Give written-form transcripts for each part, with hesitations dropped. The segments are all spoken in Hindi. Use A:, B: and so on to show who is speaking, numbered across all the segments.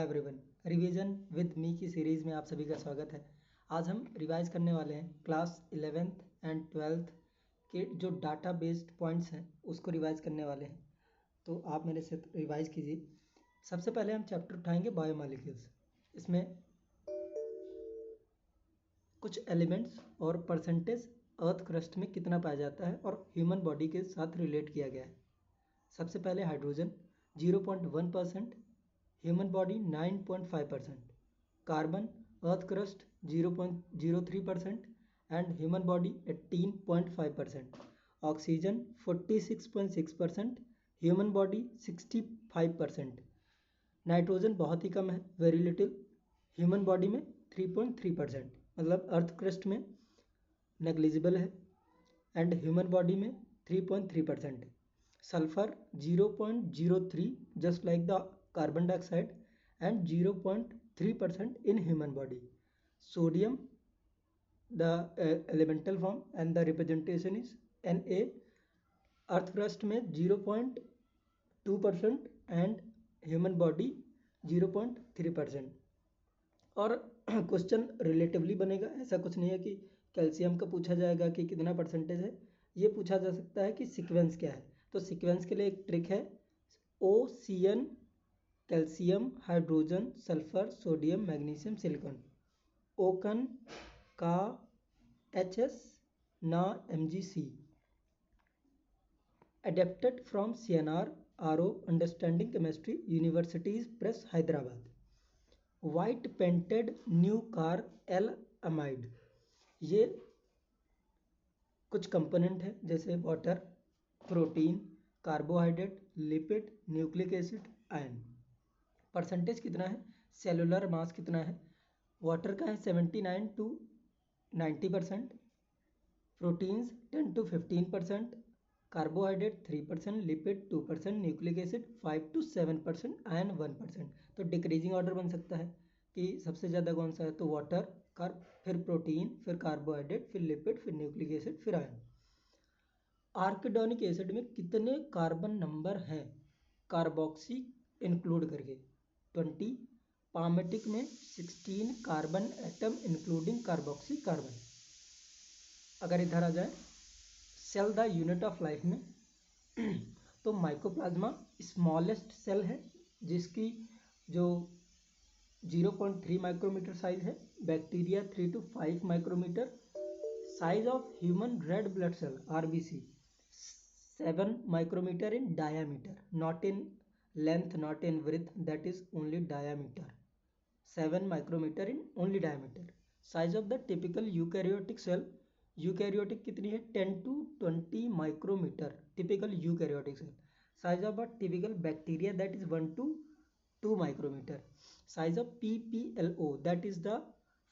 A: एवरीवन, रिवीजन विद मी की सीरीज़ में आप सभी का स्वागत है। आज हम रिवाइज करने वाले हैं क्लास 11th एंड 12th के जो डाटा बेस्ड पॉइंट्स हैं उसको रिवाइज करने वाले हैं। तो आप मेरे से रिवाइज कीजिए। सबसे पहले हम चैप्टर उठाएंगे बायोमॉलिक्यूल्स। इसमें कुछ एलिमेंट्स और परसेंटेज अर्थ क्रस्ट में कितना पाया जाता है और ह्यूमन बॉडी के साथ रिलेट किया गया है। सबसे पहले hydrogen 0.1%, human body 9.5%, carbon earth crust 0.03% and human body 18.5%, oxygen 46.6%, human body 65%, nitrogen बहुत ही कम है, वेरी लिटिल, ह्यूमन बॉडी में 3.3%, मतलब अर्थ क्रस्ट में नेग्लिजिबल है एंड ह्यूमन बॉडी में 3.3%। Sulphur 0.03 just like the carbon dioxide and 0.3% in human body. Sodium, the elemental form and the representation is Na. Earth crust में 0.2% एंड ह्यूमन बॉडी 0.3%। और क्वेश्चन रिलेटिवली बनेगा, ऐसा कुछ नहीं है कि कैल्शियम का पूछा जाएगा कि कितना परसेंटेज है। ये पूछा जा सकता है कि सीक्वेंस क्या है। तो सीक्वेंस के लिए एक ट्रिक है, OCN, calcium, hydrogen, sulphur, sodium, magnesium, silicon. ओकन का HS ना MgC। Adapted from CNR RO Understanding Chemistry, Universities Press, Hyderabad. White painted new car L amide. ये कुछ कंपोनेंट है जैसे water, protein, carbohydrate, lipid, nucleic acid, ion. Percentage कितना है, सेलुलर मास कितना है, वाटर का है 79 to 90%, proteins 10 to 15%, carbohydrate 3%, lipid 2%, nucleic acid 5 to 7%, ion 1%। तो डिक्रीजिंग ऑर्डर बन सकता है कि सबसे ज़्यादा कौन सा है, तो वाटर, फिर प्रोटीन, फिर कार्बोहाइड्रेट, फिर लिपिड, फिर न्यूक्लिक एसिड, फिर आयन। आर्किडोनिक एसिड में कितने कार्बन नंबर हैं कार्बोक्सी इंक्लूड करके, 20। पामेटिक में 16 carbon atom including carboxy carbon. अगर इधर आ जाए cell the unit of life में, तो माइकोप्लाज्मा स्मॉलेस्ट सेल है जिसकी जो 0.3 माइक्रोमीटर साइज है, bacteria 3 to 5 micrometre, size of human red blood cell RBC 7 micrometre in diameter, not in length, not in width, that is only diameter, 7 micrometre in only diameter. Size of the typical eukaryotic cell, eukaryotic कितनी है, 10 to 20 micrometre, typical eukaryotic cell. Size of a typical bacteria that is 1 to 2 micrometre. Size of PPLO that is the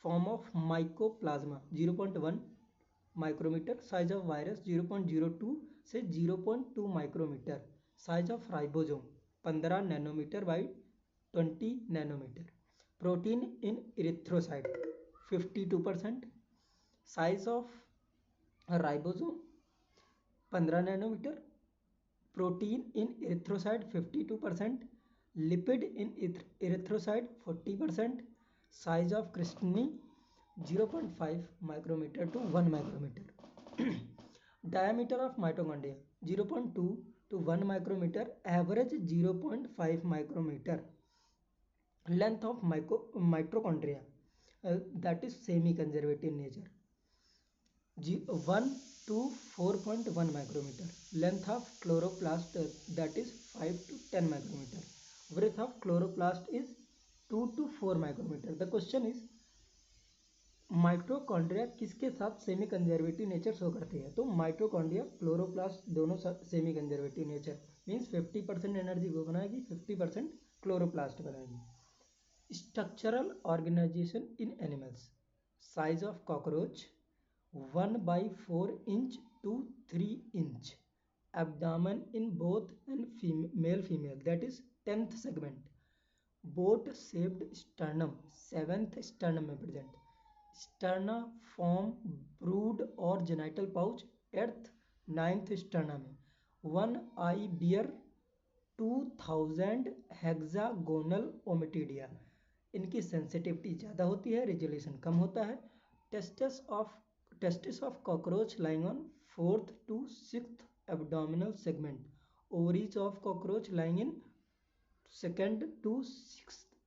A: form of mycoplasma 0.1 micrometre. Size of virus 0.02 से 0.2 micrometre. Size of ribosome 15 nanometre by 20 nanometre. Protein in erythrocyte 52%। Size of ribosome 15 nanometre, protein in erythrocyte 52%, lipid in erythrocyte 40%, size of cristae 0.5 micrometre to 1 micrometre. Diameter of mitochondria 0.2 to 1 micrometre, average 0.5 micrometre. Length of mitochondria that is semi conservative nature 1 to 4.1 micrometre. Length of chloroplast that is 5 to 10 micrometre. Breadth of chloroplast is 2 to 4 micrometre. The question is mitochondria किसके साथ सेमी कंजर्वेटिव नेचर शो करती है, तो माइटोकॉन्ड्रिया क्लोरोप्लास्ट दोनों semi conservative nature, means 50% energy वो बनाएगी, 50% क्लोरोप्लास्ट बनाएगी। Structural organisation in animals, size of cockroach 1/4 inch to 3 inch, abdomen in both and male female that is 10th segment, boat shaped sternum 7th sternum में प्रेजेंट, स्टर्ना फॉर्म ब्रूड और genital pouch 8th 9th sterna में, one eye bear 2000 hexagonal ommatidia. इनकी सेंसिटिविटी ज़्यादा होती है, रिजोल्यूशन कम होता है। Testis of cockroach lying on 4th to 6th abdominal segment. Ovaries of cockroach lying in 2nd to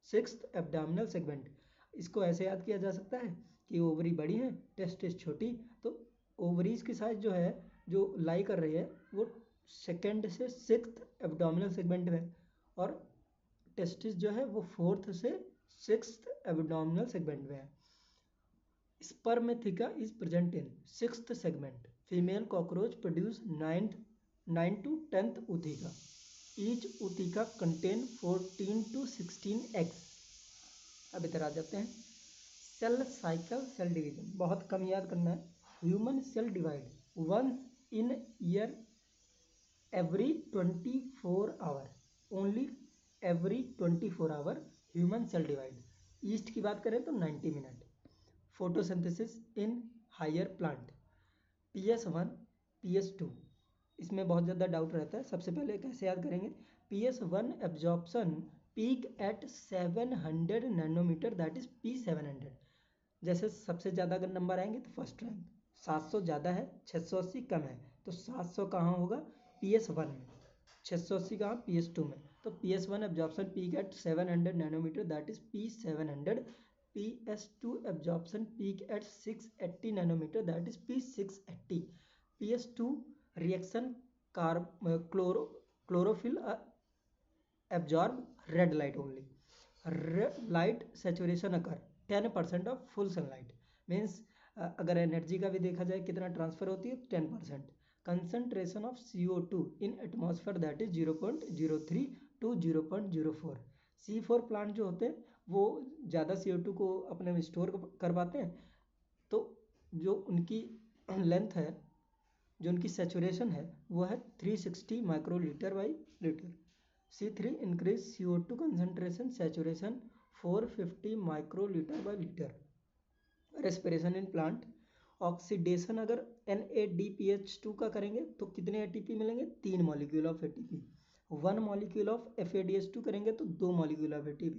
A: 6th abdominal segment. इसको ऐसे याद किया जा सकता है कि ओवरी बड़ी है, टेस्टिस छोटी, तो ओवरीज की साइज जो है, जो लाई कर रही है, वो 2nd से 6th एब्डोमिनल सेगमेंट में, और टेस्टिस जो है वो 4th से 6th एब्डोमिनल सेगमेंट में है। Spermatheca is present in 6th segment. Female cockroach produce 9 to 10th ootheca। Each ootheca contain 14 to 16 eggs। अब इधर आ जाते हैं। सेल साइकिल, सेल डिवीजन बहुत कम याद करना है। Human cell divide one in year every 24 hour. Only every 24 hour human cell divide. Yeast की बात करें तो 90 minute. Photosynthesis in higher plant. PS1 PS2, इसमें बहुत ज़्यादा डाउट रहता है। सबसे पहले कैसे याद करेंगे? PS1 absorption peak at 700 nanometre, that is P700। जैसे सबसे ज़्यादा अगर नंबर आएंगे तो फर्स्ट रैंक, 700 ज़्यादा है, 680 कम है, तो 700 कहाँ होगा? PS1 में। 680 कहाँ? PS2 में। तो PS1 absorption peak at 700 nanometre, that is P700। PS2 absorption peak at 680 nanometer, that is P680। PS2 reaction chlorophyll absorb red light only। Red light saturation occur 10% of full sunlight, means अगर एनर्जी का भी देखा जाए कितना ट्रांसफर होती है, 10%। Concentration of CO2 in atmosphere, that is 0.03 to 0.04। C4 plant जो होते हैं वो ज़्यादा CO2 को अपने में स्टोर कर पाते हैं, तो जो उनकी लेंथ है, जो उनकी सेचुरेशन है, वो है 360 microlitre by litre. C3 increase CO2 concentration saturation 450 microlitre by litre. Respiration in plant, oxidation अगर NADPH2 का करेंगे तो कितने ATP मिलेंगे? 3 molecule of ATP। 1 molecule of FADH2 करेंगे तो 2 molecule of ATP।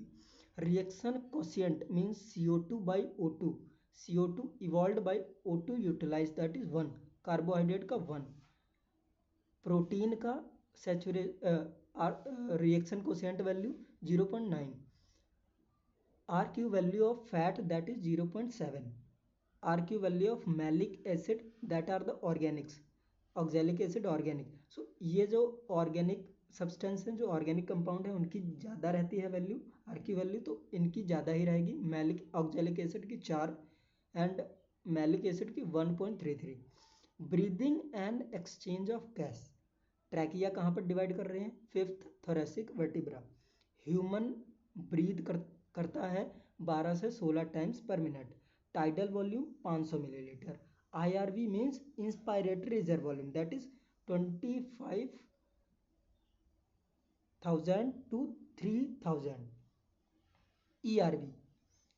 A: Reaction quotient means CO2 by O2। CO2 evolve by O2 utilise, that is 1। Carbohydrate का 1। प्रोटीन का reaction quotient value 0.9। RQ value of fat, that is 0.7। RQ value of malic acid, that are the organics. Oxalic acid organic. So ये जो ऑर्गेनिक सब्सटेंस हैं, जो ऑर्गेनिक कंपाउंड है, उनकी ज़्यादा रहती है वैल्यू, RQ वैल्यू, तो इनकी ज़्यादा ही रहेगी। मैलिक ऑक्जेलिक एसिड की 4 एंड मैलिक एसिड की 1.33। Breathing and exchange of gas. Trachea कहाँ पर डिवाइड कर रहे हैं? 5th thoracic vertebra. Human breathe करता है 12 से 16 टाइम्स पर minute. Tidal volume 500 millilitre. IRV means inspiratory reserve volume, that is 25,000 to 3,000। ERV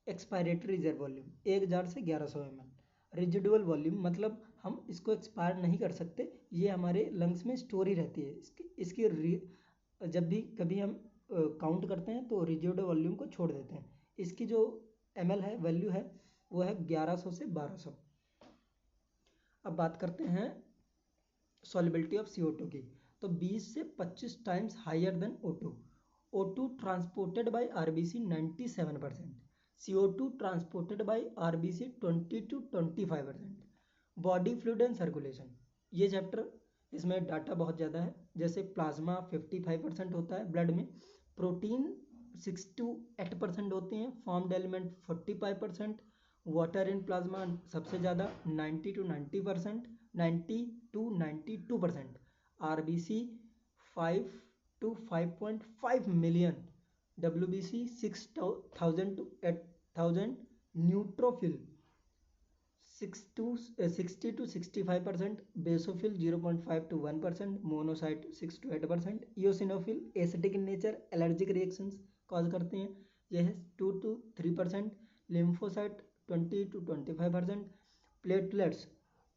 A: expiratory reserve volume 1000 से 1100 ml। रिजिडुअल वॉल्यूम मतलब हम इसको एक्सपायर नहीं कर सकते, ये हमारे लंग्स में स्टोर ही रहती है। जब भी कभी हम काउंट करते हैं तो रिजिडुअल वॉल्यूम को छोड़ देते हैं। इसकी जो ml है, वैल्यू है, वो है 1100 से 1200। अब बात करते हैं सॉल्युबिलिटी ऑफ CO2 की, तो 20 से 25 times higher than O2। O2 transported by RBC 97%। CO2 transported by RBC 20 to 25%। Body fluid and circulation, ये चैप्टर, इसमें डाटा बहुत ज़्यादा है। जैसे प्लाज्मा 55% होता है ब्लड में, प्रोटीन 6 to 8% होते हैं, formed element 45%, water in plasma सबसे ज़्यादा 90 to 90%, 90 to 92%। RBC 5 to 5.5 million, WBC 6,000 to 8,000, neutrophil 60 to 65%, basophil 0.5 to 1%, monocyte 6 to 8%, eosinophil acidic in nature, allergic reactions cause करते हैं, यह है 2 to 3%, लिम्फोसाइट 20 to 25%, प्लेटलेट्स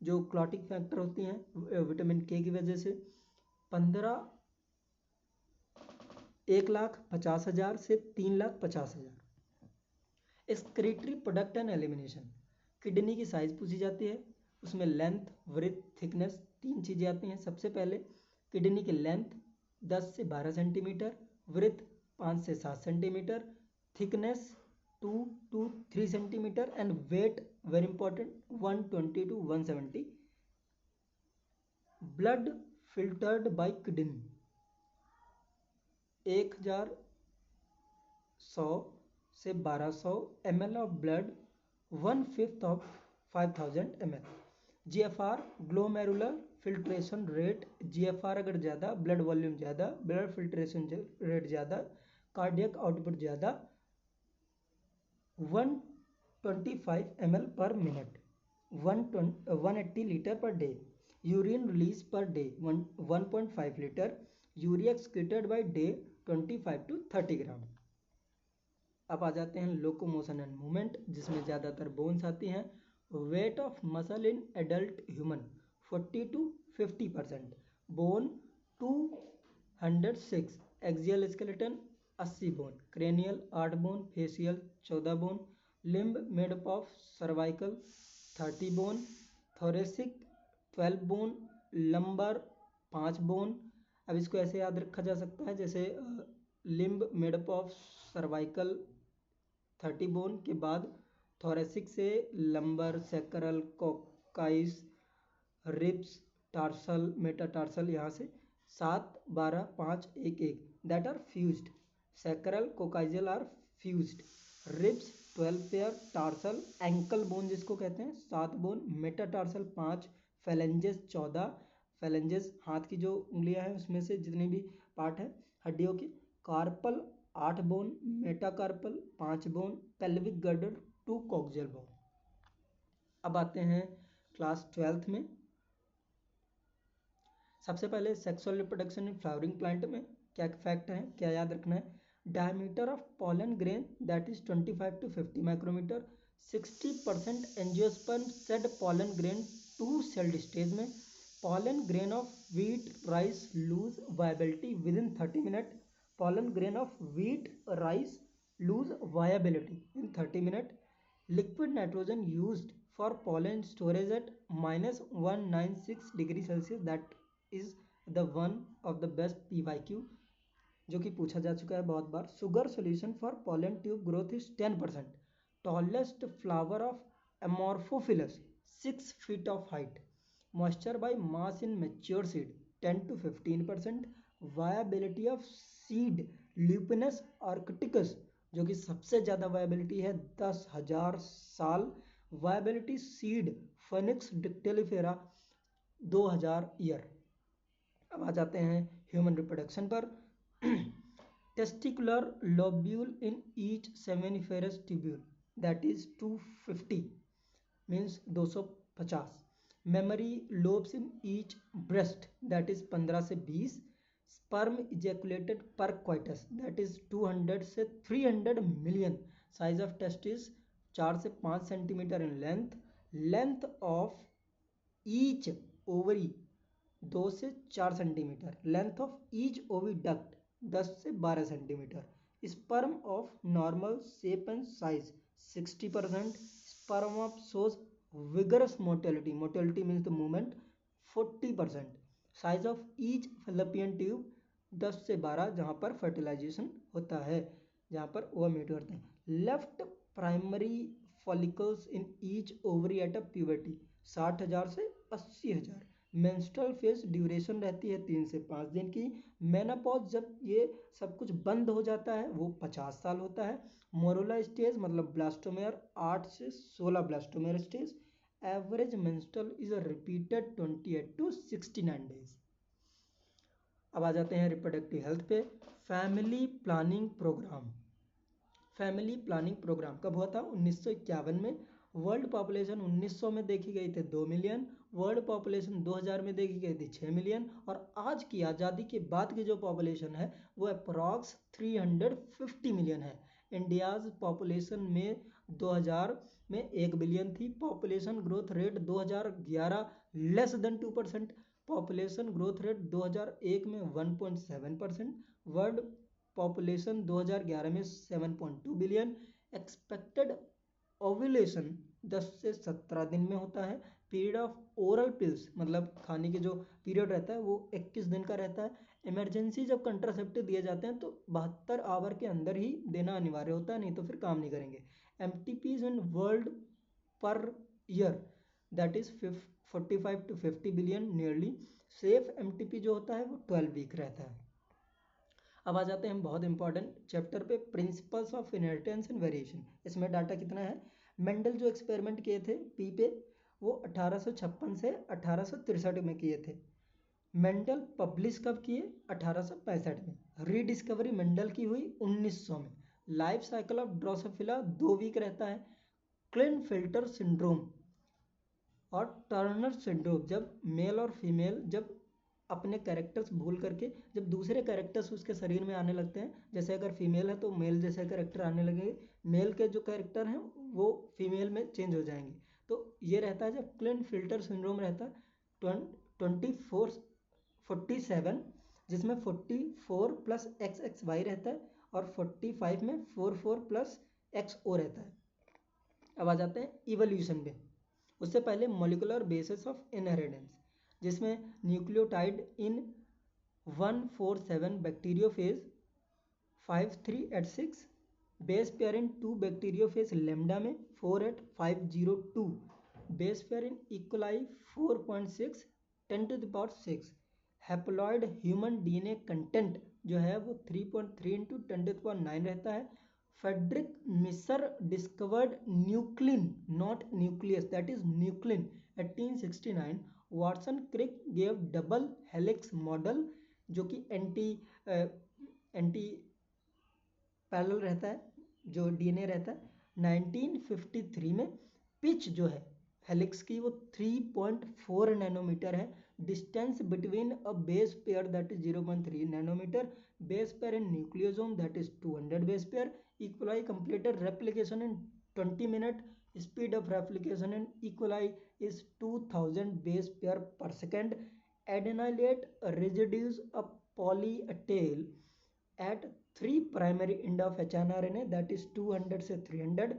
A: जो क्लॉटिंग फैक्टर होती हैं विटामिन K की वजह से 15 1,50,000 से 3,50,000। Excretory product and elimination, kidney की साइज पूछी जाती है, उसमें लेंथ, विड्थ, थिकनेस, तीन चीज़ें आती हैं। सबसे पहले किडनी की लेंथ 10 से 12 सेंटीमीटर, विड्थ 5 से 7 centimetre, thickness 2 to 3 centimetre and weight very important 120 to 170। Blood filtered by kidney 1,100 से 1,200 ml of blood, 1/5 of 5,000 ml। GFR glomerular filtration rate, GFR अगर ज़्यादा, ब्लड वॉल्यूम ज़्यादा, ब्लड फिल्ट्रेशन रेट ज़्यादा, कार्डियक आउटपुट ज़्यादा, 125 ml पर मिनट, 180 लीटर पर डे। यूरिन रिलीज पर day 1.5 litre, urea excreted by day 25 to 30 ग्राम। अब आ जाते हैं लोकोमोशन एंड मूवमेंट, जिसमें ज़्यादातर बोन्स आती हैं। Weight of muscle in adult human 40 to 50%, bone 206, axial skeleton 80 bone, cranial 8 bone, facial 14 bone, limb made up of cervical 30 bone, thoracic 12 bone, lumbar 5 bone. अब इसको ऐसे याद रखा जा सकता है जैसे limb made up of cervical 30 bone के बाद थोरेसिक से lumbar, sacral, coccyx, ribs, tarsal, metatarsal, यहाँ से 7, 12, 5, 1, 1 that are fused. Sacral, coccygeal are fused. Ribs 12 pair, tarsal ankle bone जिसको कहते हैं 7 बोन, मेटाटार्सल 5, फेलेंजेस 14, फेलेंजेस हाथ की जो उंगलियां हैं उसमें से जितनी भी पार्ट है हड्डियों के, carpal 8 bone, metacarpal 5 bone, pelvic girdle 2 coxal bone. अब आते हैं क्लास 12th में। सबसे पहले sexual reproduction in flowering plant में क्या फैक्ट है, क्या याद रखना है। Diameter of pollen grain that is 25 to 50 micrometre. 60% angiosperm shed pollen grain two celled stage में। Pollen grain of wheat rice lose viability within 30 minute. pollen grain of wheat rice lose viability in 30 minutes. Liquid nitrogen used for pollen storage at -196 degree Celsius, that is the one of the best PYQ जो कि पूछा जा चुका है बहुत बार। Sugar solution for pollen tube growth is 10%. Tallest flower of Amorphophilus 6 feet of height. Moisture by mass in mature seed 10 to 15%. Viability of seed lupinus arcticus जो कि सबसे ज़्यादा वायबिलिटी है 10,000 साल। Viability seed phoenix dactylifera 2,000 year. अब आ जाते हैं ह्यूमन रिप्रोडक्शन पर। Testicular lobule in each seminiferous tubule that is 250 means 250। Mammary lobes in each breast that is 15 से 20। Sperm ejaculated per coitus that is 200 से 300 मिलियन। साइज ऑफ टेस्टिस 4 से 5 centimetre in length. Length of each ovary 2 से 4 centimetre. Length of each oviduct 10 से 12 centimetre. Sperm of normal shape and size 60%। Sperm of shows vigorous motility, motility means the movement 40%। Size of each fallopian tube 10 से 12 जहाँ पर फर्टिलाइजेशन होता है, जहाँ पर वो म्यूट करते हैं। Left primary follicles in each ovary at a puberty 60,000 से 80,000। मेंस्ट्रुअल फेज ड्यूरेशन रहती है 3 से 5 दिन की। मेनोपॉज जब ये सब कुछ बंद हो जाता है वो 50 साल होता है। मोरुला स्टेज मतलब ब्लास्टोमेयर 8 से 16 blastomere stage. Average menstrual is repeated 28 to 69 days. अब आ जाते हैं रिप्रोडक्टिव हेल्थ पे। Family planning programme, family planning programme कब हुआ था? 1951 में। वर्ल्ड पॉपुलेशन 1900 में देखी गई थी 2 मिलियन। वर्ल्ड पॉपुलेशन 2000 में देखी गई थी 6 मिलियन। और आज की आज़ादी के बाद की जो पॉपुलेशन है वो अप्रॉक्स 350 मिलियन है। इंडियाज़ पॉपुलेशन में 2000 में 1 बिलियन थी। Population growth rate 2011 less than 2%। Population growth rate 2001 में 1.7%। वर्ल्ड पॉपुलेशन 2011 में 7.2 बिलियन। एक्सपेक्टेड ओव्यूलेशन 10 से 17 दिन में होता है। पीरियड ऑफ ओरल पिल्स मतलब खाने के जो पीरियड रहता है वो 21 दिन का रहता है। इमरजेंसी जब कंट्रासेप्टिव दिए जाते हैं तो 72 आवर के अंदर ही देना अनिवार्य होता है, नहीं तो फिर काम नहीं करेंगे। MTPs in world per year that is 45 to 50 billion nearly. Safe MTP जो होता है वो 12 वीक रहता है। अब आ जाते हैं हम बहुत इंपॉर्टेंट चैप्टर पे, principles of inheritance and variation. इसमें डाटा कितना है, मेंडल जो एक्सपेरिमेंट किए थे पी पे वो 1856 से 1863 में किए थे। मेंडल पब्लिश कब किए, 1865 में। रीडिस्कवरी मेंडल की हुई 1900 में। Life cycle of drosophila 2 week रहता है। क्लिनफिल्टर सिंड्रोम और टर्नर सिंड्रोम, जब मेल और फीमेल जब अपने कैरेक्टर्स भूल करके जब दूसरे कैरेक्टर्स उसके शरीर में आने लगते हैं, जैसे अगर फीमेल है तो मेल जैसे कैरेक्टर आने लगेंगे, मेल के जो कैरेक्टर हैं वो फीमेल में चेंज हो जाएंगे। तो ये रहता है जब क्लिनफिल्टर सिंड्रोम रहता है 47, जिसमें 44 प्लस XXY रहता है और 45 में 44 प्लस XO रहता है। अब आ जाते हैं इवोल्यूशन में। उससे पहले मॉलिकुलर बेसिस ऑफ इनहेरिटेंस, जिसमें nucleotide in 147 bacteriophage 5386, base pair in 2 bacteriophage lambda में 48502, base pair in E coli 4.6 10⁶, haploid human DNA content जो है वो 3.3 इंटू 10⁹ रहता है। Friedrich Miescher discovered nuclein not nucleus that is nuclein 1869। Watson Crick gave double helix model जो कि एंटी पैरेलल रहता है, जो डीएनए रहता है। 1953 में पिच जो है हेलिक्स की वो 3.4 नैनोमीटर है। Distance between a base pair that is 0.3 nanometer. Base pair in nucleosome that is 200 base pair. E coli completed replication in 20 minute. Speed of replication in E coli is 2000 base pair per second. Adenylate residues of poly-A tail at 3 primary end of hnRNA that is 200 से 300.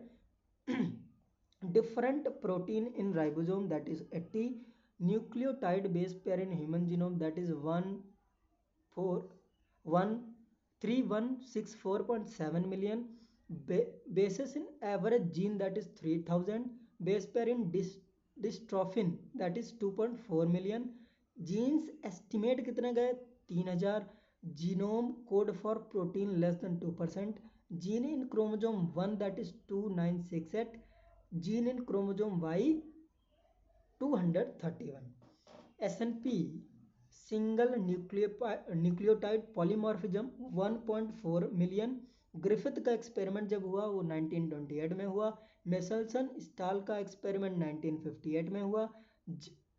A: Different protein in ribosome that is 80. Nucleotide base pair in human genome that is 3164.7 million. Bases in average gene that is 3000. Base pair in dystrophin that is 2.4 million. Genes estimate कितने गए 3000। Genome code for protein less than 2%। Gene in chromosome 1 that is 2968। Gene in chromosome Y 231। SNP single nucleotide polymorphism 1.4 million. Griffith का एक्सपेरिमेंट जब हुआ वो 1928 में हुआ। मेसल्सन स्टाल का एक्सपेरिमेंट 1958 में हुआ।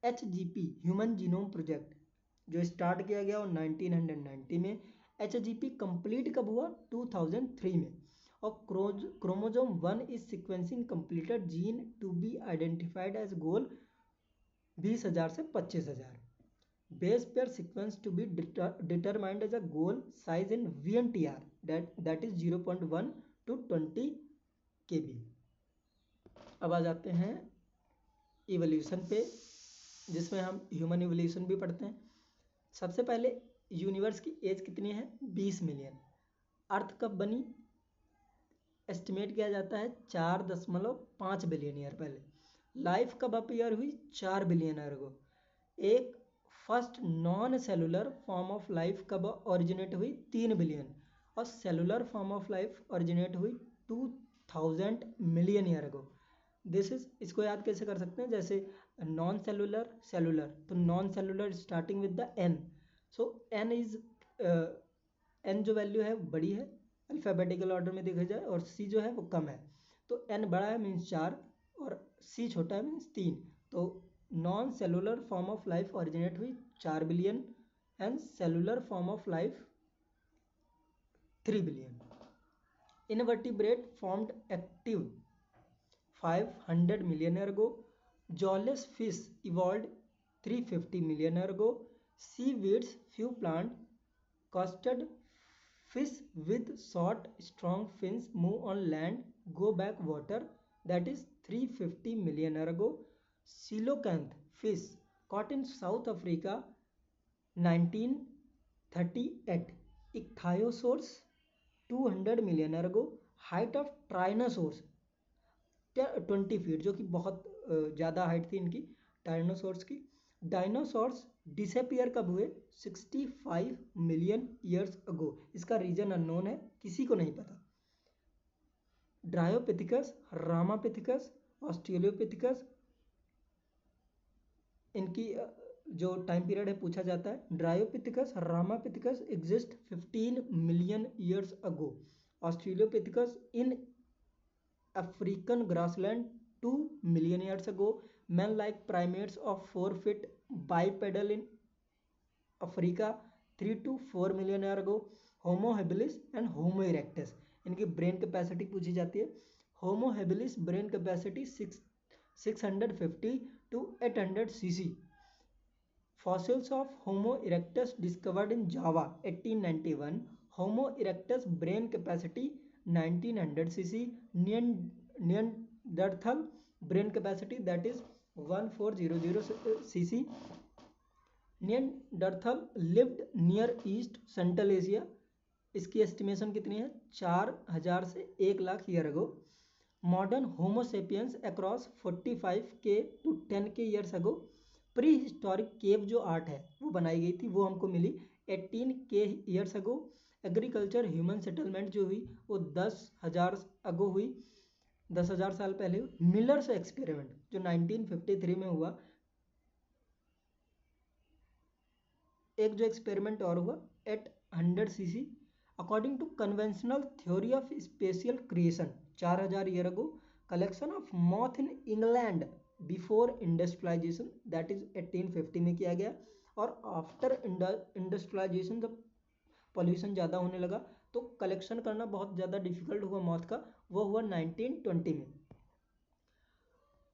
A: HGP ह्यूमन जीनोम प्रोजेक्ट जो स्टार्ट किया गया वो 1990 में। HGP कंप्लीट कब हुआ 2003 में। और chromosome 1 is sequencing completed gene to be identified as goal 20,000 से 25,000। Base pair sequence to be determined as a goal size in VNTR that is 0.1 to 20 KB। अब आ जाते हैं इवोल्यूशन पे, जिसमें हम ह्यूमन इवोल्यूशन भी पढ़ते हैं। सबसे पहले यूनिवर्स की एज कितनी है 20 मिलियन। अर्थ कब बनी एस्टिमेट किया जाता है 4.5 बिलियन ईयर पहले। लाइफ कब अपीयर हुई 4 बिलियन ईयर को। एक first non cellular form of life कब ओरिजिनेट हुई 3 बिलियन। और cellular form of life originate हुई 2000 million year ago. This is इसको याद कैसे कर सकते हैं, जैसे नॉन सेलुलर सेलुलर, तो non cellular starting with the n, so n is n जो वैल्यू है बड़ी है अल्फ़ाबेटिकल ऑर्डर में देखा जाए, और c जो है वो कम है। तो n बड़ा है मीन्स 4 और c छोटा है मीन्स 3। तो non cellular form of life originate हुई 4 billion and cellular form of life 3 billion. Invertebrate formed active 500 million year ago. Jawless fish evolved 350 million year ago. Seaweeds few plant costed Fish with short strong fins move on land, go back water, that is 350 million year ago. Coelacanth fish caught in South Africa 1938. Ichthyosaurs 200 million year ago. Height of Tyrannosaurus 20 feet, जो कि बहुत ज़्यादा हाइट थी इनकी टायरनोसॉर्स की। डायनासोर्स डिसअपियर कब हुए? 65 मिलियन ईयर्स अगो। इसका रीजन अननोन है, किसी को नहीं पता। ड्रायोपिथिकस, रामापिथिकस, ऑस्ट्रेलियोपिथिकस, इनकी जो टाइम पीरियड है पूछा जाता है। Dryopithecus, Ramapithecus exist 15 million years ago. Australopithecus in African grassland 2 million years ago. Man-like primates of 4 feet bipedal in Africa 3 to 4 million year ago. Homo habilis and Homo erectus, इनकी ब्रेन कैपेसिटी पूछी जाती है। Homo habilis brain capacity 650 to 800 cc. Fossils of Homo erectus discovered in Java 1891. Homo erectus brain capacity 1900 cc. Neanderthal brain capacity that is 1400 cc. Neanderthal lived near East Central Asia. इसकी एस्टिमेशन कितनी है? 4000 से 1 lakh year ago. Modern Homo sapiens across 45K to 10K years ago. Prehistoric cave जो आर्ट है वो बनाई गई थी, वो हमको मिली 18K years ago. Agriculture human settlement जो हुई वो 10,000 अगो हुई, 10,000 साल पहले हुई. मिलर्स एक्सपेरिमेंट जो 1953 में हुआ, एक जो एक्सपेरिमेंट और हुआ at 100 cc. According to conventional theory of special creation 4000 year ago. Collection of moth in England before industrialisation that is 1850 में किया गया. और आफ्टर इंडस्ट्रियलाइजेशन जब पॉल्यूशन ज़्यादा होने लगा तो कलेक्शन करना बहुत ज़्यादा डिफिकल्ट हुआ मॉथ का, वो हुआ 1920 में.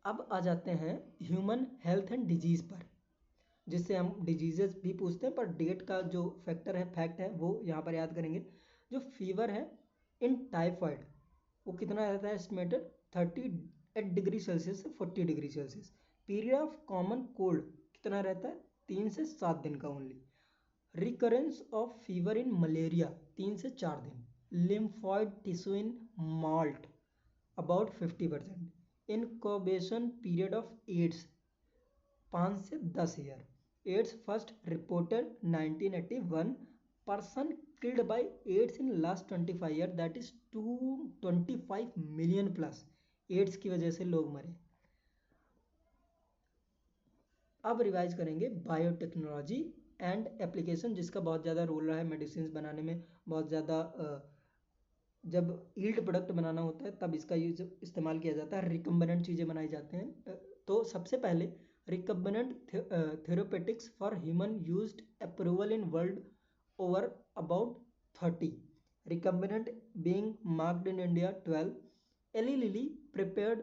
A: अब आ जाते हैं ह्यूमन हेल्थ एंड डिजीज़ पर, जिससे हम डिजीजेस भी पूछते हैं, पर डेट का जो फैक्टर है, फैक्ट है, वो यहाँ पर याद करेंगे. जो फीवर है इन टाइफाइड वो कितना रहता है एस्टिमेटेड? 38 डिग्री सेल्सियस से 40 degree Celsius. Period of common cold कितना रहता है? 3 से 7 दिन का only. Recurrence of fever in malaria 3 से 4 दिन. Lymphoid tissue in MALT about 50%. Incubation period of AIDS 5 से 10 year. AIDS first reported 1981. Person killed by AIDS in last 25 year that is 225 million plus. Ads की वजह से लोग मरे. अब रिवाइज करेंगे बायोटेक्नोलॉजी एंड एप्लीकेशन, जिसका बहुत ज़्यादा रोल रहा है मेडिसिन बनाने में. बहुत ज़्यादा जब यील्ड प्रोडक्ट बनाना होता है तब इसका यूज इस्तेमाल किया जाता है. रिकम्बिनेंट चीज़ें बनाई जाते हैं. तो सबसे पहले recombinant therapeutics for human used approval in world over about 30. Recombinant being marked in India 12. Eli Lilly prepared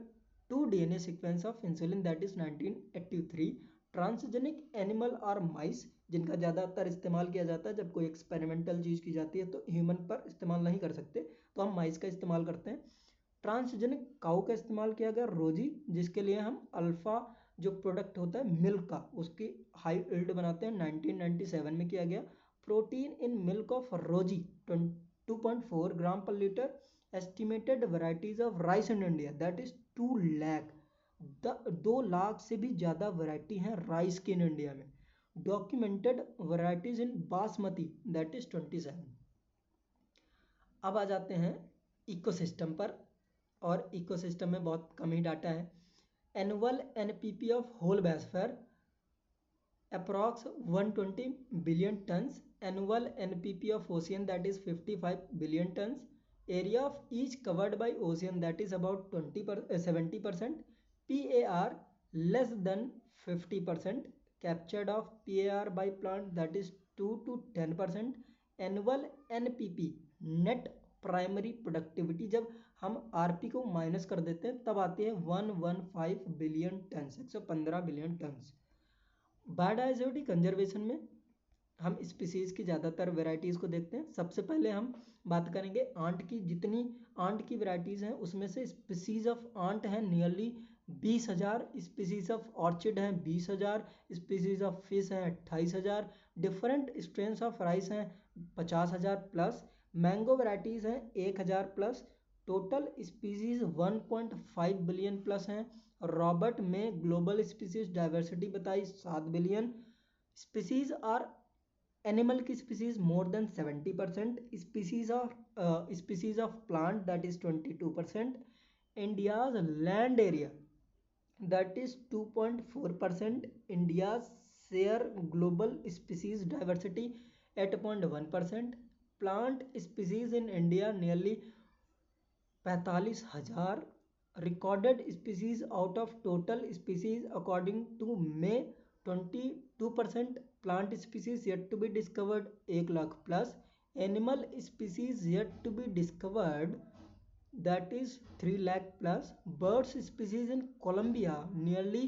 A: 2 DNA sequence of insulin that is 1983. Transgenic animal और mice, जिनका ज़्यादातर इस्तेमाल किया जाता है जब कोई एक्सपेरिमेंटल चीज़ की जाती है तो ह्यूमन पर इस्तेमाल नहीं कर सकते, तो हम माइस का इस्तेमाल करते हैं. ट्रांसजेनिक काउ का इस्तेमाल किया गया रोजी, जिसके लिए हम अल्फ़ा जो प्रोडक्ट होता है मिल्क का उसकी हाई यील्ड बनाते हैं, 1997 में किया गया. प्रोटीन इन मिल्क ऑफ रोजी 2.4 ग्राम पर litre. Estimated varieties of rice in India that is 2 lakh. 2 lakh से भी ज़्यादा वैरायटी हैं राइस की इन इंडिया में. Documented varieties in basmati that is 27. अब आ जाते हैं इकोसिस्टम पर, और इकोसिस्टम में बहुत कम ही डाटा है. Annual NPP of whole biosphere approx 120 billion tons. Annual NPP of ocean that is 55 billion tons. Area of each covered by ocean that is about 70%. PAR less than 50%. Captured of PAR by plant that is 2 to 10%. Annual NPP net primary productivity जब हम आरपी को माइनस कर देते हैं तब आती है 115 billion turns, 115 billion turns. Biodiversity conservation में हम स्पीसीज की ज़्यादातर वेराइटीज़ को देखते हैं। सबसे पहले हम बात करेंगे आंट की। जितनी आंट की वेराइटीज़ हैं उसमें से स्पीसीज ऑफ आंट हैं नियरली 20,000, स्पीसीज ऑफ ऑर्चिड हैं 20,000, स्पीसीज ऑफ फिश हैं 28,000, डिफरेंट स्ट्रेन्स ऑफ राइस हैं 50,000 प्लस, मैंगो वेराइटीज़ हैं 1,000 plus, total species 1.5 billion plus हैं। रॉबर्ट में ग्लोबल स्पीसीज डाइवर्सिटी बताई 7 बिलियन। स्पीसीज आर एनिमल की species more than 70%, species of plant that is 22%, India's land area that is 2.4%, India's share global species diversity 8.1%, plant species in India nearly 45,000, recorded species out of total species according to May 22%, plant species yet to be discovered 1 lakh plus, animal species yet to be discovered that is 3 lakh plus, birds species in Colombia nearly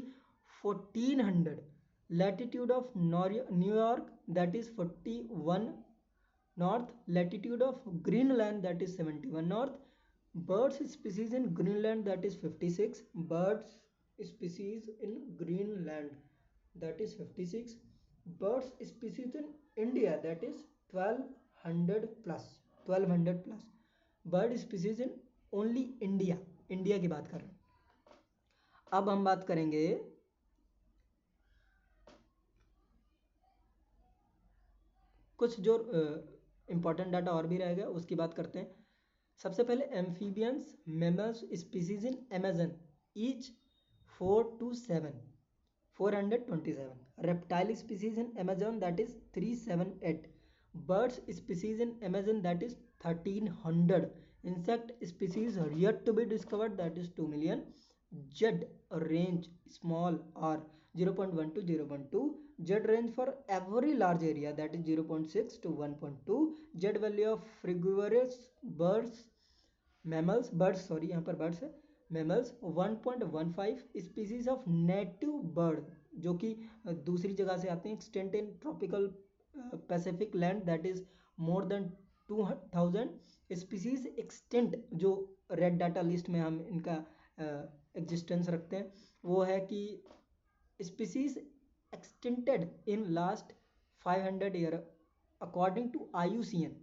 A: 1400, latitude of New York that is 41 north, latitude of Greenland that is 71 north, birds species in Greenland that is 56, birds species in Greenland that is 56, birds species in India that is 1200 plus, 1200 plus, bird species in only India, India की बात कर रहे हैं। अब हम बात करेंगे कुछ जो इंपॉर्टेंट डाटा और भी रहेगा उसकी बात करते हैं। सबसे पहले amphibians mammals species in Amazon each 4 to 7, 427, reptile species in Amazon that is 378, birds species in Amazon that is 1300, insect species are yet to be discovered that is 2 million, Z range small or 0.1 to 0.2, Z range for every large area that is 0.6 to 1.2, Z value of frugivorous birds mammals birds sorry यहाँ पर birds है mammals 1.15, species of native bird जो कि दूसरी जगह से आते हैं extant in tropical Pacific land that is more than 2000, species extant जो रेड डाटा लिस्ट में हम इनका एग्जिस्टेंस रखते हैं वो है कि species extincted in last 500 year according to IUCN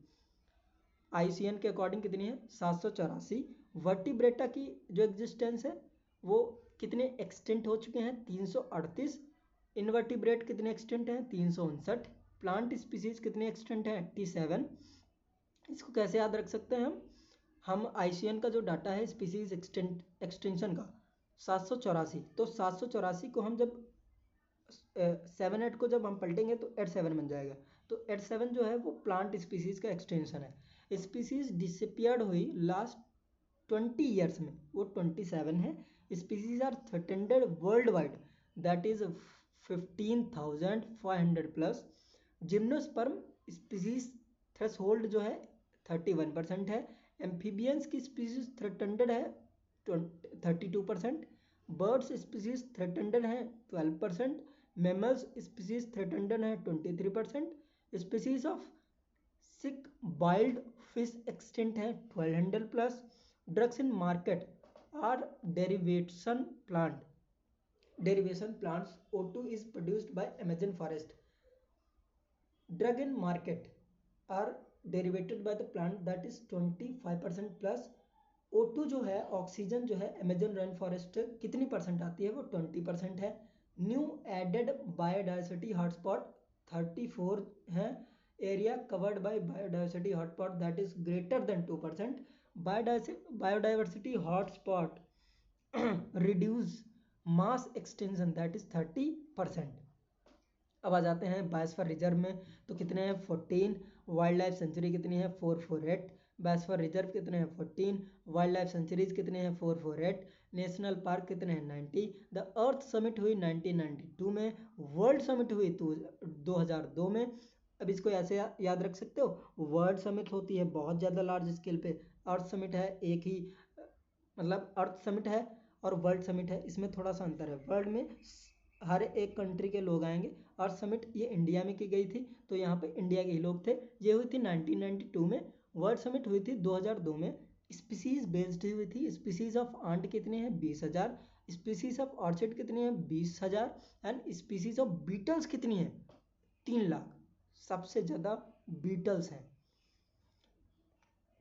A: के अकॉर्डिंग कितनी है 784। वर्टिब्रेटा की जो एग्जिस्टेंस है वो कितने एक्सटेंट हो चुके हैं 338, इनवर्टिब्रेट कितने एक्सटेंट हैं 359, प्लांट स्पीसीज कितने एक्सटेंट हैं 87। इसको कैसे याद रख सकते हैं हम आईसीएन का जो डाटा है स्पीसीज एक्सटेंशन का 784, तो 784 को हम जब 7 8 को जब हम पलटेंगे तो 87 बन जाएगा, तो 87 जो है वो प्लांट स्पीसीज का एक्सटेंशन है। स्पीसीज डिसअपियर्ड हुई लास्ट 20 ईयर्स में वो 27 है। Species are threatened world wide that is 15,500 plus. Gymnosperm species threshold जो है 31% है। एम्फीबियंस की स्पीसीज थ्रेटेंड है 32%, बर्ड्स स्पीसीज थ्रेटेंड है 12%, मैमल्स स्पीसीज थ्रेटेंड है 23%, species of sick wild fish extant है 1200 plus. Drugs in market are derivation plants O2 is produced by Amazon forest. Drug in market are derivated by the plant that is 25% plus। O2 जो है ऑक्सीजन जो है अमेजन रेन फॉरेस्ट कितनी परसेंट आती है वो 20% है। न्यू एडेड बायोडाइवर्सिटी हॉटस्पॉट 34 है। Area covered by biodiversity hotspot that is greater than 2%। Biodiversity hotspot reduce mass extension that is 30%। अब आ जाते हैं बायोस्फीयर रिजर्व में, तो कितने हैं 14, वाइल्ड लाइफ सेंचुरी कितनी है 448, बायोस्फीयर रिजर्व कितने हैं 14, वाइल्ड लाइफ सेंचुरीज कितने हैं 448, नेशनल पार्क कितने हैं 90। द अर्थ समिट हुई 1992 में, वर्ल्ड समिट हुई 2002 में। अब इसको ऐसे याद रख सकते हो, वर्ल्ड समिट होती है बहुत ज़्यादा लार्ज स्केल पे, अर्थ समिट है एक ही, मतलब अर्थ समिट है और वर्ल्ड समिट है, इसमें थोड़ा सा अंतर है। वर्ल्ड में हर एक कंट्री के लोग आएंगे। और समिट ये इंडिया में की गई थी, तो यहाँ पे इंडिया के ही लोग थे। ये हुई थी 1992 में। वर्ल्ड समिट हुई थी 2002 में। स्पीसीज बेस्ड हुई थी। स्पीसीज ऑफ आंट कितनी है? 20,000। स्पीसीज ऑफ ऑर्चिड कितनी है? 20,000। एंड स्पीसीज ऑफ बीटल्स कितनी है? 3 लाख। सबसे ज़्यादा बीटल्स हैं।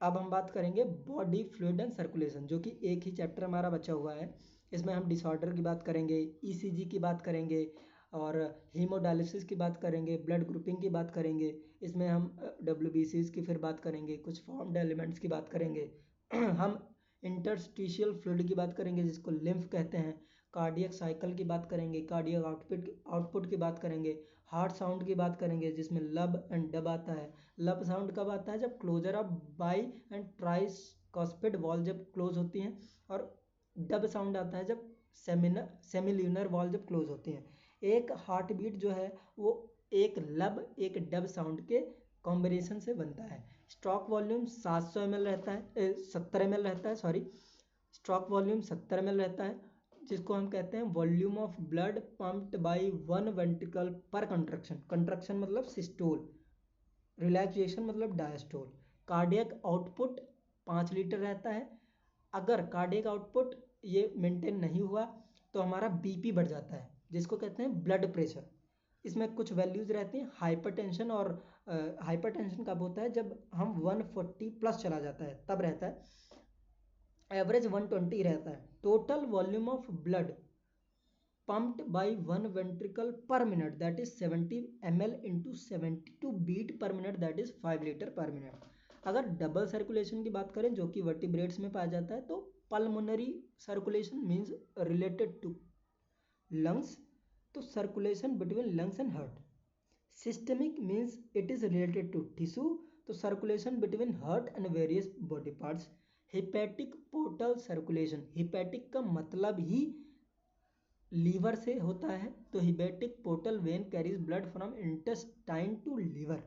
A: अब हम बात करेंगे बॉडी फ्लूइड एंड सर्कुलेशन, जो कि एक ही चैप्टर हमारा बचा हुआ है। इसमें हम डिसऑर्डर की बात करेंगे, ईसीजी की बात करेंगे, और हीमोडायलिसिस की बात करेंगे, ब्लड ग्रुपिंग की बात करेंगे। इसमें हम डब्ल्यूबीसीज की फिर बात करेंगे, कुछ फॉर्म्ड एलिमेंट्स की बात करेंगे। हम इंटरस्टिशियल फ्लूइड की बात करेंगे, जिसको लिम्फ कहते हैं। कार्डियक साइकिल की बात करेंगे, कार्डियक आउटपुट की बात करेंगे। हार्ट साउंड की बात करेंगे, जिसमें लब एंड डब आता है। लब साउंड कब आता है? जब closure of bi and tricuspid valve जब क्लोज होती हैं। और डब साउंड आता है जब सेमिल्यूनर वॉल जब क्लोज होती हैं। एक हार्ट बीट जो है वो एक लब एक डब साउंड के कॉम्बिनेशन से बनता है। स्ट्रोक वॉल्यूम 700 ml रहता है, 70 ml रहता है, सॉरी। स्ट्रोक वॉल्यूम 70 ml रहता है, जिसको हम कहते हैं volume of blood pumped by 1 ventricle पर कंट्रक्शन। कंट्रक्शन मतलब सिस्टोल, रिलैक्सेशन मतलब डायस्टोल। कार्डियक आउटपुट 5 लीटर रहता है। अगर कार्डियक आउटपुट ये मेंटेन नहीं हुआ तो हमारा बीपी बढ़ जाता है, जिसको कहते हैं ब्लड प्रेशर। इसमें कुछ वैल्यूज रहती हैं। हाइपरटेंशन, और हाइपरटेंशन कब होता है? जब हम 140 प्लस चला जाता है तब रहता है। एवरेज 120 रहता है। Total volume of blood pumped by 1 ventricle per minute, that is 70 ml into 72 beat per minute, that is 5 liter per minute। अगर डबल सर्कुलेशन की बात करें, जो कि वर्टिब्रेट्स में पाया जाता है, तो pulmonary circulation means related to lungs, तो circulation between lungs and heart. Systemic means it is related to tissue, तो circulation between heart and various body parts. Hepatic portal circulation, hepatic का मतलब ही लीवर से होता है, तो hepatic portal vein carries blood from intestine to liver.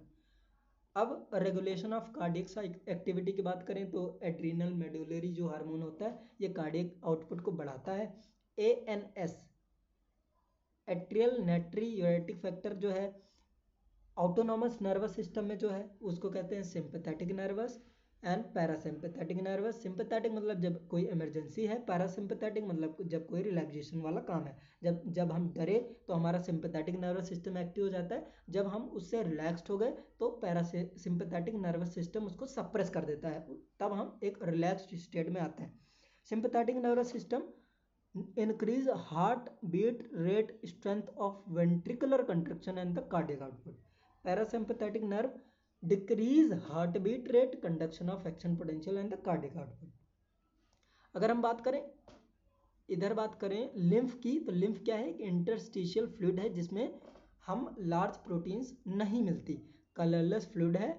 A: अब रेगुलेशन ऑफ कार्डियक एक्टिविटी की बात करें तो एड्रीनल मेडुलरी जो हार्मोन होता है ये कार्डियक आउटपुट को बढ़ाता है। एएनएस, एट्रियल नाइट्रियोरेटिक फैक्टर, जो है ऑटोनॉमस नर्वस सिस्टम में जो है उसको कहते हैं sympathetic nervous and parasympathetic nervous. Sympathetic मतलब जब कोई इमरजेंसी है, पैरासिम्पैथेटिक मतलब जब कोई रिलैक्सेशन वाला काम है। जब जब हम डरे तो हमारा सिंपैथेटिक नर्वस सिस्टम एक्टिव हो जाता है। जब हम उससे रिलैक्स्ड हो गए तो पैरासिम्पैथेटिक नर्वस सिस्टम उसको सप्रेस कर देता है, तब हम एक रिलैक्स्ड स्टेट में आते हैं। Sympathetic nervous system increase heart beat rate, strength of ventricular contraction and the cardiac output. Parasympathetic nerve decrease heartbeat rate, conduction of action potential and the cardiac output। अगर हम बात करें इधर बात करें लिम्फ की, तो लिम्फ क्या है? एक इंटरस्टिशियल फ्लूइड है जिसमें हम लार्ज प्रोटीन्स नहीं मिलती। कलरलेस फ्लूइड है,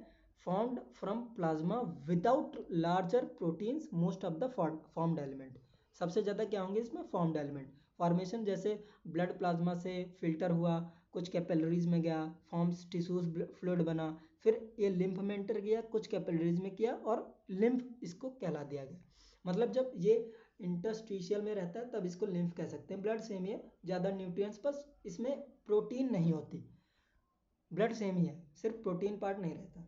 A: formed from plasma without larger proteins, most of the formed element. सबसे ज़्यादा क्या होंगे इसमें? Formed element. फॉर्मेशन जैसे ब्लड प्लाज्मा से फिल्टर हुआ, कुछ कैपिलरीज में गया, फॉर्म्स टिश्यूज फ्लूइड बना, फिर ये लिम्फ में एंटर किया, कुछ कैपिलरीज में किया और लिम्फ इसको कहला दिया गया। मतलब जब ये इंटरस्टिशियल में रहता है तब इसको लिम्फ कह सकते हैं। ब्लड सेम ही है, ज़्यादा न्यूट्रिएंट्स, बस इसमें प्रोटीन नहीं होती। ब्लड सेम ही है, सिर्फ प्रोटीन पार्ट नहीं रहता।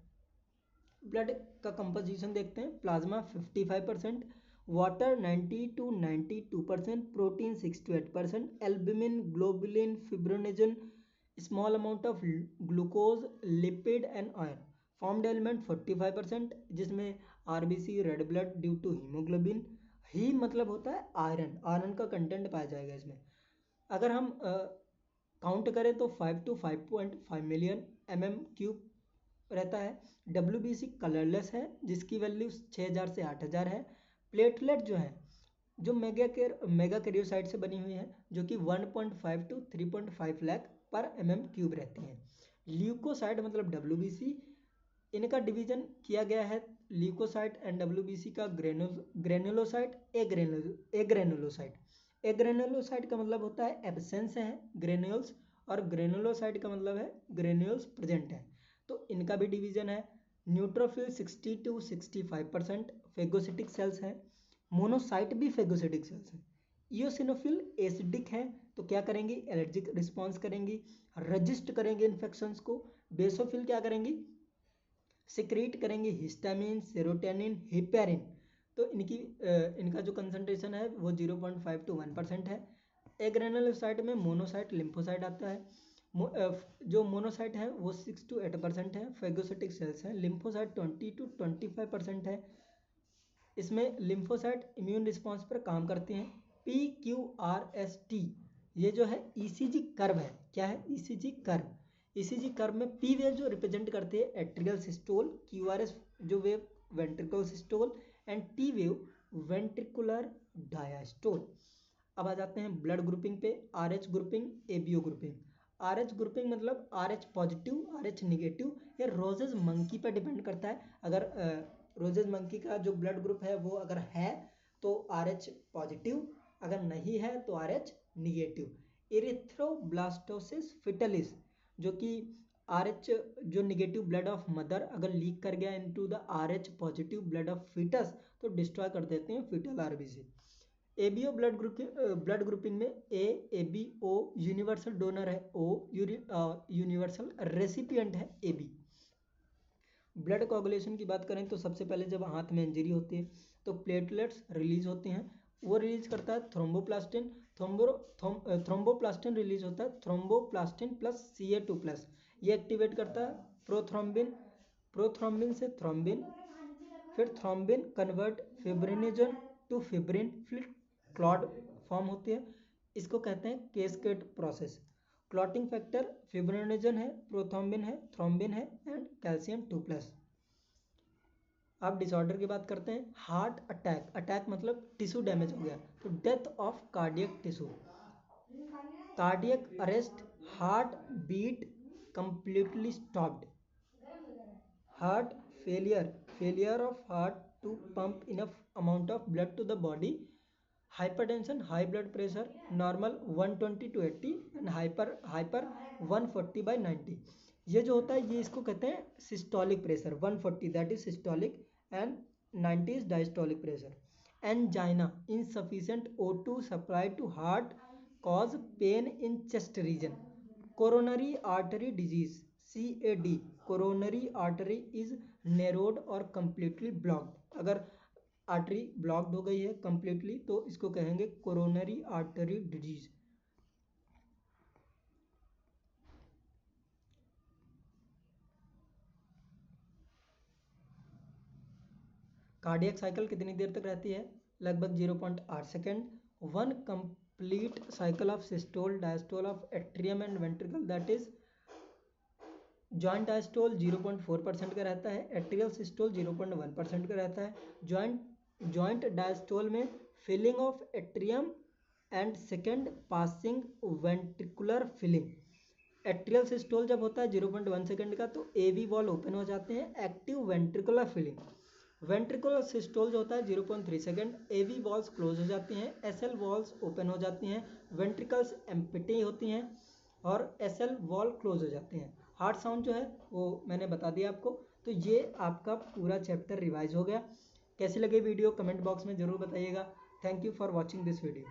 A: ब्लड का कंपोजिशन देखते हैं। Plasma 55%, water 90 to 92%, protein 6 to 8%, albumin, globulin, fibrinogen, small amount of glucose, lipid and iron. Formed element 45%, जिसमें RBC, red blood due to haemoglobin. ही मतलब होता है आयरन, आयरन का कंटेंट पाया जाएगा इसमें। अगर हम काउंट करें तो 5 to 5.5 मिलियन mm³ रहता है। डब्ल्यूबीसी कलरलेस है, जिसकी वैल्यू 6000 से 8000 है। प्लेटलेट जो है, जो मेगा कैरियोसाइट से बनी हुई है, जो कि 1.5 to 3.5 लाख पर mm³ रहती हैं। ल्यूकोसाइट मतलब डब्ल्यूबीसी, इनका डिवीजन किया गया है ल्यूकोसाइट एंड डब्ल्यूबीसी का ग्रेनुलोसाइट, एग्रेनुलोसाइट। एग्रेनुलोसाइट का मतलब होता है एब्सेंस है ग्रेन्यूल्स, और ग्रेनुलोसाइट का मतलब है ग्रेन्यूल्स प्रेजेंट है। तो इनका भी डिवीजन है। न्यूट्रोफिल 60 to 65%, फेगोसिटिक सेल्स हैं। मोनोसाइट भी फेगोसिटिक सेल्स हैं। इयोसिनोफिल एसिडिक हैं तो क्या करेंगी, एलर्जिक रिस्पॉन्स करेंगी, रजिस्ट करेंगे इन्फेक्शंस को। बेसोफिल क्या करेंगी, सिक्रीट करेंगे हिस्टामिन, सेरोटोनिन, हिपेरिन। तो इनका जो कंसंट्रेशन है वो 0.5 to 1% है। एग्रेनुलोसाइट में मोनोसाइट लिम्फोसाइट आता है। जो मोनोसाइट है वो 6 to 8% है। फेगोसिटिक सेल्स हैं। लिम्फोसाइट 20 to 25% है। इसमें लिम्फोसाइट इम्यून रिस्पॉन्स पर काम करते हैं। PQRST ये जो है ECG कर्व है। क्या है, ECG कर्व। ECG कर्व में P वेव जो रिप्रेजेंट करते हैं एट्रियल सिस्टोल, QRS जो wave ventricular systole and T wave ventricular diastole. अब आ जाते हैं ब्लड ग्रुपिंग पे। RH grouping, ABO grouping. RH grouping मतलब RH पॉजिटिव, RH निगेटिव। ये रोजेज मंकी पर डिपेंड करता है। अगर रोजेज मंकी का जो ब्लड ग्रुप है वो अगर है तो RH पॉजिटिव, अगर नहीं है तो RH निगेटिव। इरिथ्रोब्लास्टोसिस फिटलिस जो कि RH जो निगेटिव ब्लड ऑफ मदर अगर लीक कर गया into the RH positive blood of foetus तो डिस्ट्रॉय कर देते हैं foetal RBC. ABO blood grouping में ABO यूनिवर्सल डोनर है, O यूनिवर्सल रेसिपिएंट है, AB। ब्लड कोगुलेशन की बात करें तो सबसे पहले जब हाथ में इंजरी होती है तो प्लेटलेट्स रिलीज होते हैं। वो रिलीज करता है थ्रोम्बोप्लास्टिन। थ्रोम्बोप्लास्टिन रिलीज होता है थ्रोम्बोप्लास्टिन प्लस Ca2+। ये एक्टिवेट करता है प्रोथ्रोम्बिन। प्रोथ्रोम्बिन से थ्रोम्बिन, फिर thrombin convert fibrinogen to fibrin, फिर क्लॉट फॉर्म होती है। इसको कहते हैं cascade process. Clotting factor fibrinogen है, प्रोथ्रोम्बिन है, थ्रोम्बिन है एंड कैल्शियम 2+। अब डिसऑर्डर की बात करते हैं। हार्ट अटैक, अटैक मतलब टिश्यू डैमेज हो गया तो death of cardiac tissue. Cardiac arrest, heart beat completely stopped. Heart failure, failure of heart to pump enough amount of blood to the body. Hypertension, high blood pressure, normal 120/80 and hyper 140/90। ये जो होता है ये इसको कहते हैं systolic pressure. 140 that is systolic and 90 is diastolic pressure. Angina, insufficient O2 supply to heart cause pain in chest region. Coronary artery disease, CAD, coronary artery is narrowed और कंप्लीटली ब्लॉक्ड। अगर आर्टरी ब्लॉक्ड हो गई है कंप्लीटली तो इसको कहेंगे coronary artery disease. Cardiac cycle कितनी देर तक रहती है, लगभग 0.8 second. One complete cycle of systole diastole of atrium and ventricle that is joint diastole 0.4% का रहता है, एट्रियल सिस्टोल 0.1% का रहता है। जॉइंट डायस्टोल में filling of atrium and second passing ventricular filling. Atrial systole जब होता है 0.1 सेकेंड का तो AV वॉल ओपन हो जाते हैं, active ventricular filling. Ventricular systole जो होता है 0.3 सेकेंड, AV वॉल्स क्लोज हो जाती हैं, SL वॉल्स ओपन हो जाती हैं, वेंट्रिकल्स एम्प्टी होती हैं और SL वॉल क्लोज हो जाते हैं। हार्ट साउंड जो है वो मैंने बता दिया आपको। तो ये आपका पूरा चैप्टर रिवाइज हो गया। कैसी लगी वीडियो कमेंट बॉक्स में ज़रूर बताइएगा। Thank you for watching this video.